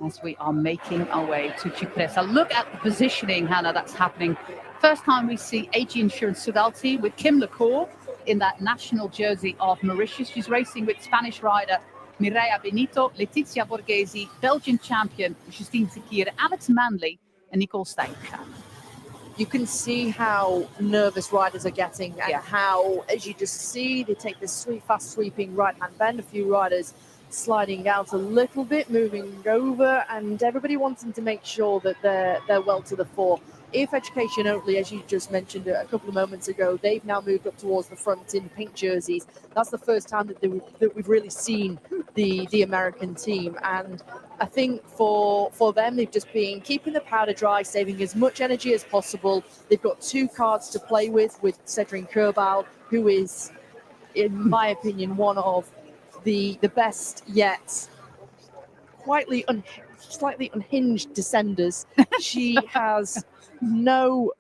As we are making our way to Cipressa. Look at the positioning, Hannah, that's happening. First time we see AG Insurance Sudelti with Kim LaCour in that national jersey of Mauritius. She's racing with Spanish rider Mireia Benito, Letizia Borghesi, Belgian champion Justine Zekir, Alex Manley, and Nicole Steinkamp. You can see how nervous riders are getting and how, as you just see, they take this sweet, fast sweeping right-hand bend. A few riders sliding out a little bit, moving over, and everybody wanting to make sure that they're well to the fore. If Education Oatly, as you just mentioned a couple of moments ago, they've now moved up towards the front in pink jerseys. That's the first time that we've really seen the American team, and I think for them, they've just been keeping the powder dry, saving as much energy as possible. They've got two cards to play with Cedric Kerbal, who is, in my opinion, one of the best yet slightly unhinged descenders. She has no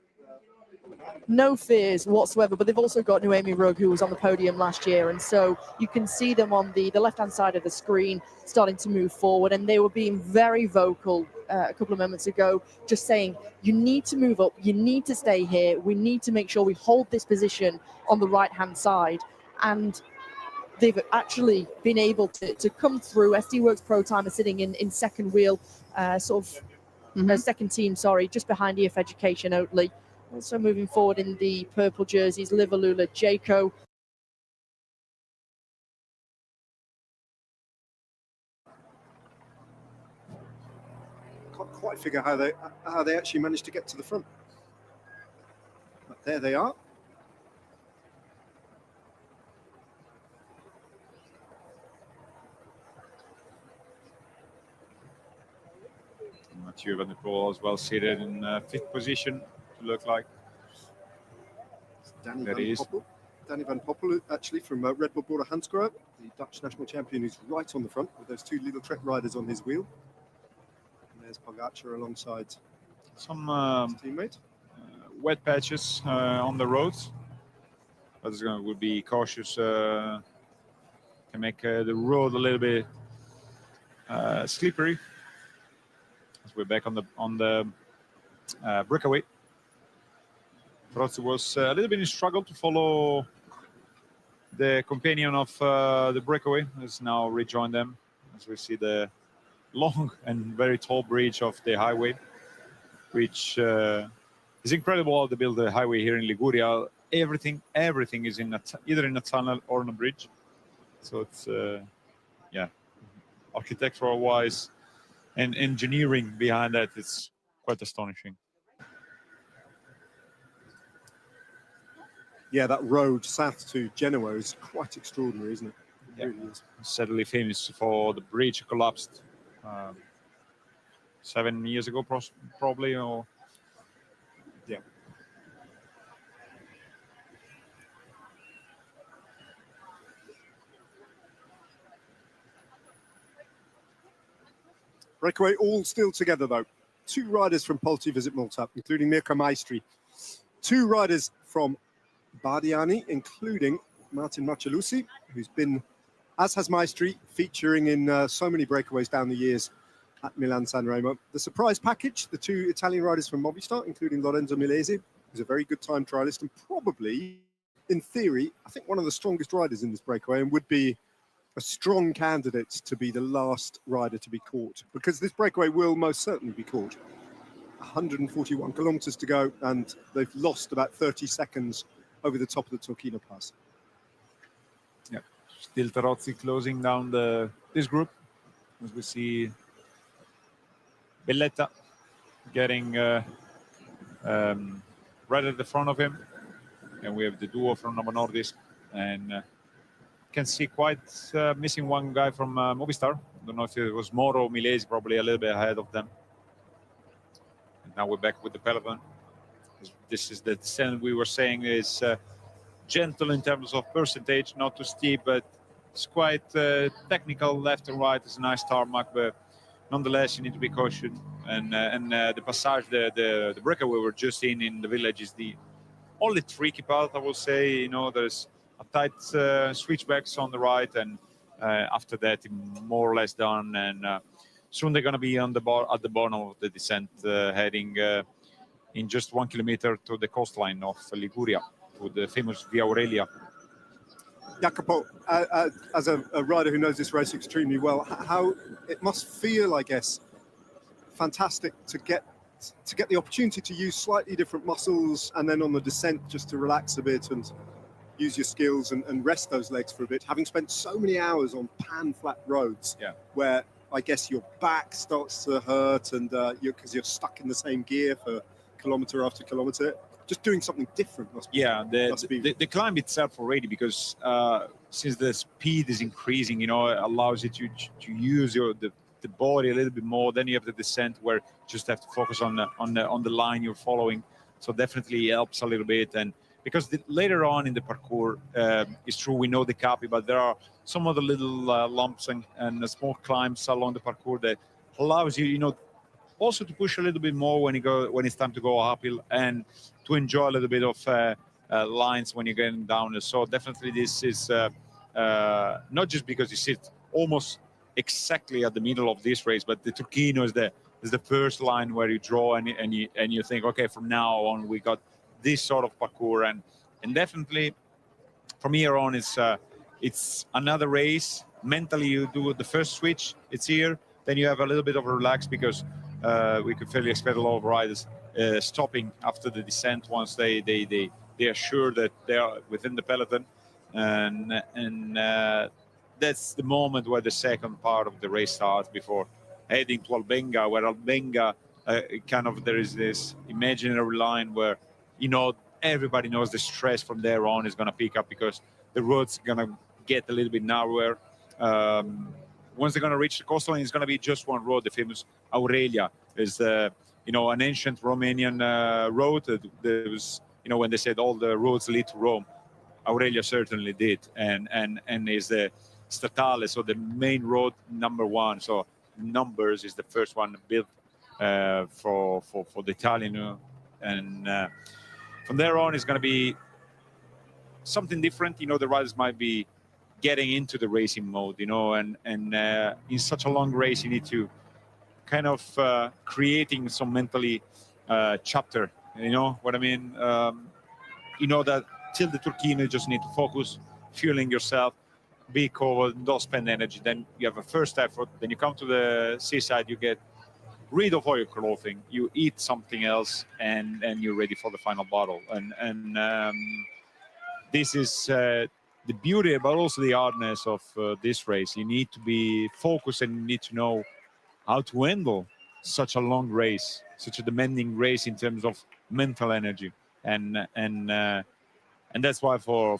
fears whatsoever, but they've also got Noemi Rugg, who was on the podium last year, and so you can see them on the left-hand side of the screen starting to move forward, and they were being very vocal a couple of moments ago, just saying, you need to move up, you need to stay here, we need to make sure we hold this position on the right-hand side, and they've actually been able to come through. SD Works Pro Time are sitting in second wheel, second team, just behind EF Education Oatly. Also moving forward in the purple jerseys, Livalula, Jaco. Can't quite figure how they actually managed to get to the front. But there they are. Mathieu van der Poel as well seated in fifth position to look like. Danny van Poppel, actually from Red Bull Bora Hansgrohe, the Dutch national champion, who's right on the front with those two little Trek riders on his wheel. And there's Pogacar alongside some his teammate. Wet patches on the roads, but we'll be cautious. Can make the road a little bit slippery. As we're back on the breakaway. Rossi was a little bit in struggle to follow the companion of the breakaway, has now rejoined them as we see the long and very tall bridge of the highway, which is incredible how they build the highway here in Liguria. Everything is either in a tunnel or on a bridge. So it's architectural wise and engineering behind that, it's quite astonishing. Yeah, that road south to Genoa is quite extraordinary, isn't it? It really is. Sadly famous for the bridge collapsed 7 years ago, probably, or yeah. Breakaway all still together though. Two riders from Polti Visit Malta, including Mirko Maestri. Two riders from Bardiani, including Martin Marcellusi, who's been, as has Maestri, featuring in so many breakaways down the years at Milan-San Remo. The surprise package, the two Italian riders from Movistar, including Lorenzo Milesi, who's a very good time trialist and probably, in theory, I think one of the strongest riders in this breakaway and would be a strong candidate to be the last rider to be caught, because this breakaway will most certainly be caught. 141 kilometers to go, and they've lost about 30 seconds over the top of the Torquino Pass. Yeah, still Tarozzi closing down this group, as we see Belletta getting right at the front of him, and we have the duo from Novo Nordisk, and can see quite missing one guy from Movistar. Don't know if it was Moro or Milesi, probably a little bit ahead of them. And now we're back with the peloton. This is the descent we were saying is gentle in terms of percentage, not too steep, but it's quite technical left and right. It's a nice tarmac, but nonetheless you need to be cautious. And the passage, the breakaway we were just in the village is the only tricky part, I will say. You know, there's a tight switchbacks on the right, and after that, more or less done. And soon they're going to be on the at the bottom of the descent, heading in just 1 kilometer to the coastline of Liguria, to the famous Via Aurelia. Jacopo, as a rider who knows this race extremely well, how it must feel, I guess, fantastic to get the opportunity to use slightly different muscles, and then on the descent just to relax a bit and use your skills and rest those legs for a bit, having spent so many hours on pan-flat roads, where I guess your back starts to hurt, and because you're stuck in the same gear for kilometer after kilometer. Just doing something different must be. Yeah, the climb itself already, because since the speed is increasing, it allows you to use the body a little bit more. Then you have the descent where you just have to focus on the line you're following. So definitely helps a little bit. And because later on in the parkour, it's true we know the Capi, but there are some other little lumps and small climbs along the parkour that allows you, also to push a little bit more when it's time to go uphill, and to enjoy a little bit of lines when you're getting down. So definitely this is not just because you sit almost exactly at the middle of this race, but the Turchino is the first line where you draw and you think, okay, from now on we got this sort of parkour, and definitely from here on it's another race. Mentally, you do the first switch, it's here, then you have a little bit of a relax, because we could fairly expect a lot of riders stopping after the descent once they are sure that they are within the peloton, and that's the moment where the second part of the race starts, before heading to Albenga, where Albenga there is this imaginary line where everybody knows the stress from there on is going to pick up, because the road's going to get a little bit narrower. Once they're going to reach the coastline, it's going to be just one road. The famous Aurelia is, an ancient Romanian road. There was, when they said all the roads lead to Rome, Aurelia certainly did, and is the statale, so the main road number one. So numbers is the first one built for the Italian, and from there on, it's going to be something different. The riders might be getting into the racing mode, and in such a long race, you need to kind of creating some mentally chapter, what I mean? That till the Turchino, you just need to focus, fueling yourself, be cold, don't spend energy. Then you have a first effort, then you come to the seaside, you get rid of all your clothing, you eat something else, and you're ready for the final battle. And this is the beauty, but also the hardness of this race. You need to be focused, and you need to know how to handle such a long race, such a demanding race in terms of mental energy, and that's why for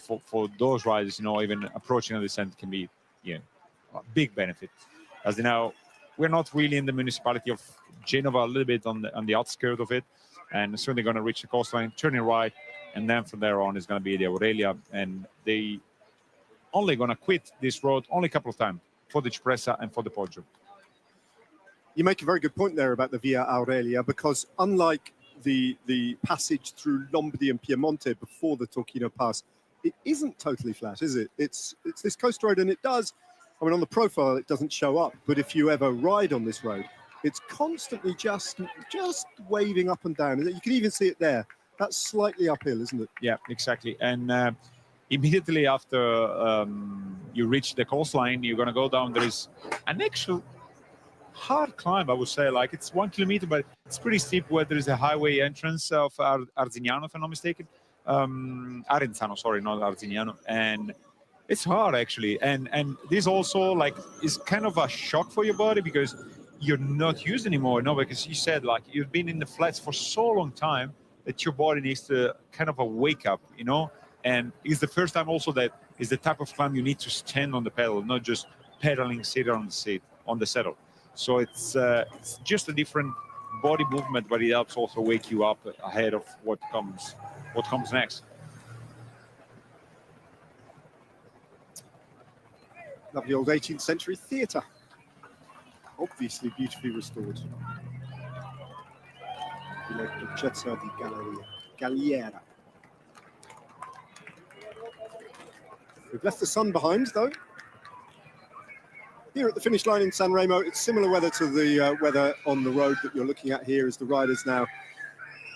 those riders, even approaching a descent can be a big benefit. As we're not really in the municipality of Genova, a little bit on the outskirts of it, and soon they're going to reach the coastline, turning right, and then from there on is going to be the Aurelia, and they only going to quit this road only a couple of times for the Cipressa and for the Poggio. You make a very good point there about the Via Aurelia, because unlike the passage through Lombardy and Piemonte before the Turchino Pass, it isn't totally flat, is it? It's this coast road, and it does, on the profile it doesn't show up, but if you ever ride on this road, it's constantly just waving up and down. You can even see it there. That's slightly uphill, isn't it? Yeah, exactly. And immediately after you reach the coastline, you're going to go down. There is an actual hard climb, I would say. Like, it's 1 kilometer, but it's pretty steep, where there is a highway entrance of Arzignano, if I'm not mistaken. Arenzano, sorry, not Arzignano. And it's hard, actually. And this also, is kind of a shock for your body, because you're not used anymore, because you said, you've been in the flats for so long time that your body needs to kind of a wake up, and it's the first time also that is the type of climb you need to stand on the pedal, not just pedaling, sit on the saddle. So it's just a different body movement, but it helps also wake you up ahead of what comes next. Lovely old 18th century theatre, obviously beautifully restored. La Duchessa di Galliera. We've left the sun behind, though. Here at the finish line in San Remo, it's similar weather to the weather on the road that you're looking at here, as the riders now,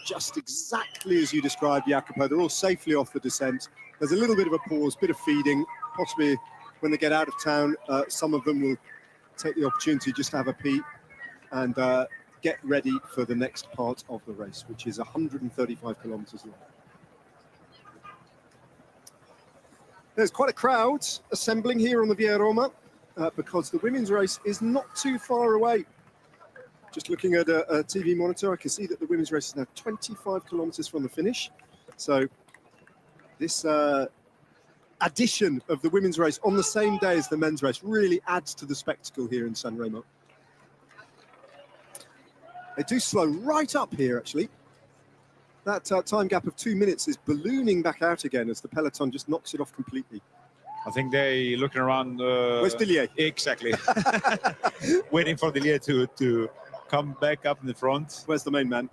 just exactly as you described, Jacopo, they're all safely off the descent. There's a little bit of a pause, bit of feeding, possibly when they get out of town, some of them will take the opportunity just to have a pee and get ready for the next part of the race, which is 135 kilometers long. There's quite a crowd assembling here on the Via Roma because the women's race is not too far away. Just looking at a TV monitor, I can see that the women's race is now 25 kilometers from the finish. So this addition of the women's race on the same day as the men's race really adds to the spectacle here in San Remo. They do slow right up here, actually. That time gap of 2 minutes is ballooning back out again as the peloton just knocks it off completely. I think they looking around. Where's Dillier? Exactly. Waiting for Dillier to come back up in the front. Where's the main man?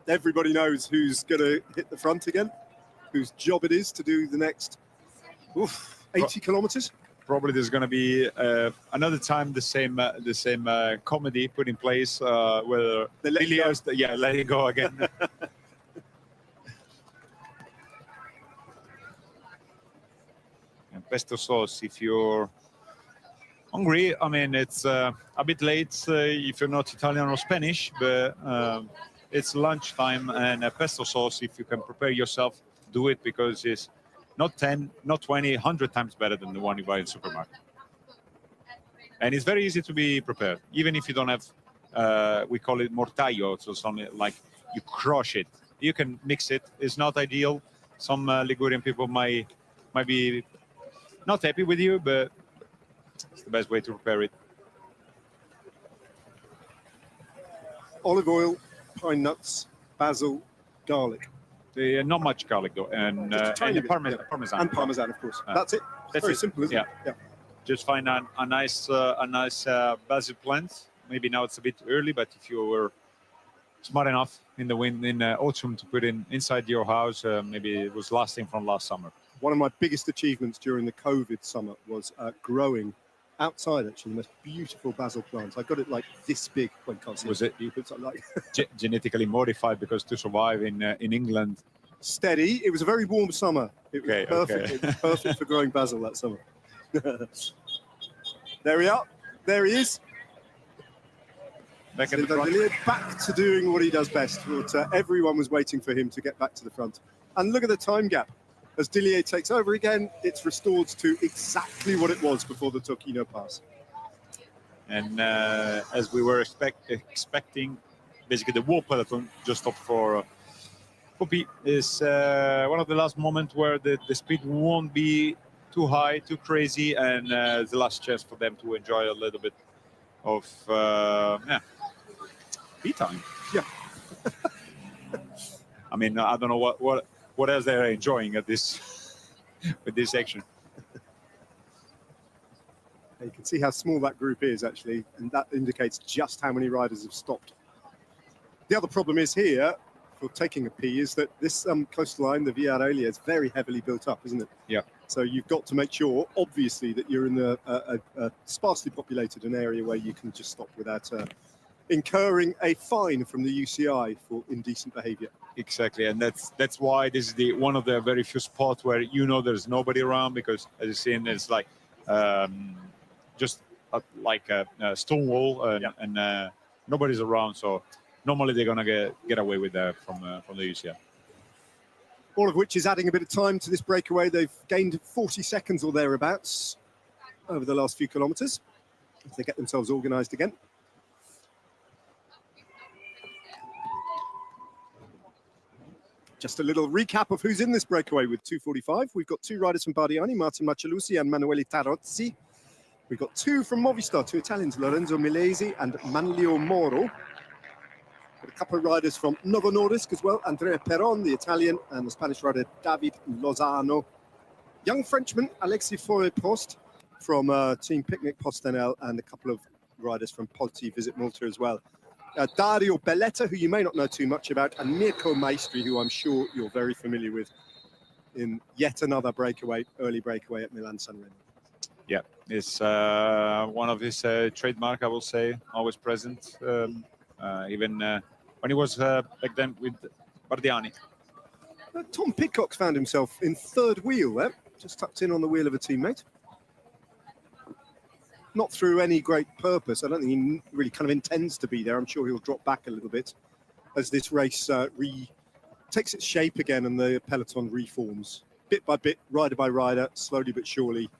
Everybody knows who's going to hit the front again, whose job it is to do the next 80 kilometers. Probably there's going to be another time the same comedy put in place where Dillier's let it go again. And pesto sauce, if you're hungry, I mean, it's a bit late if you're not Italian or Spanish, but it's lunchtime, and pesto sauce, if you can prepare yourself, do it, because it's not 10, not 20, 100 times better than the one you buy in the supermarket. And it's very easy to be prepared, even if you don't have, we call it mortaio, so something like you crush it. You can mix it. It's not ideal. Some Ligurian people might be not happy with you, but it's the best way to prepare it. Olive oil, pine nuts, basil, garlic. Not much garlic though, and parmesan. And parmesan, of course. That's it. That's very simple, isn't it? Yeah. Just find a nice basil plant. Maybe now it's a bit early, but if you were smart enough in autumn to put inside your house, maybe it was lasting from last summer. One of my biggest achievements during the COVID summer was growing outside, actually, the most beautiful basil plants. I got it like this big. Well, you can't see was it like genetically modified because to survive in England? Steady. It was a very warm summer. It was perfect. Okay. It was perfect for growing basil that summer. There we are. There he is. Back at the front. Back to doing what he does best. But, everyone was waiting for him to get back to the front. And look at the time gap. As Dillier takes over again, it's restored to exactly what it was before the Tocchino pass. And as we were expecting, basically the whole peloton just stopped for Poppy. Is one of the last moments where the speed won't be too high, too crazy, and the last chance for them to enjoy a little bit of tea time. Yeah. I mean, I don't know what else they're enjoying at this with this section. You can see how small that group is, actually, and that indicates just how many riders have stopped. The other problem is here, for taking a pee, is that this coastline, the Via Aurelia, is very heavily built up, isn't it? Yeah. So you've got to make sure, obviously, that you're in a sparsely populated an area where you can just stop without incurring a fine from the UCI for indecent behaviour. Exactly, and that's why this is one of the very few spots where there's nobody around, because as you've seen, it's like just like a stone wall, and nobody's around. So normally they're gonna get away with that from the UCI. All of which is adding a bit of time to this breakaway. They've gained 40 seconds or thereabouts over the last few kilometres as they get themselves organised again. Just a little recap of who's in this breakaway with 2:45. We've got two riders from Bardiani, Martin Macialusi and Manuele Tarozzi. We've got two from Movistar, two Italians, Lorenzo Milesi and Manlio Moro. Got a couple of riders from Novo Nordisk as well, Andrea Peron, the Italian, and the Spanish rider David Lozano. Young Frenchman, Alexis Foy-Post from Team Picnic Postenel, and a couple of riders from Polti Visit Malta as well. Dario Belletta, who you may not know too much about, and Mirko Maestri, who I'm sure you're very familiar with. in yet another breakaway, early breakaway at Milan-San Remo. Yeah, it's one of his trademark, I will say, always present, even when he was back then with Bardiani. Tom Pidcock's found himself in third wheel there, just tucked in on the wheel of a teammate. Not through any great purpose. I don't think he really kind of intends to be there. I'm sure he'll drop back a little bit as this race takes its shape again and the peloton reforms. Bit by bit, rider by rider, slowly but surely,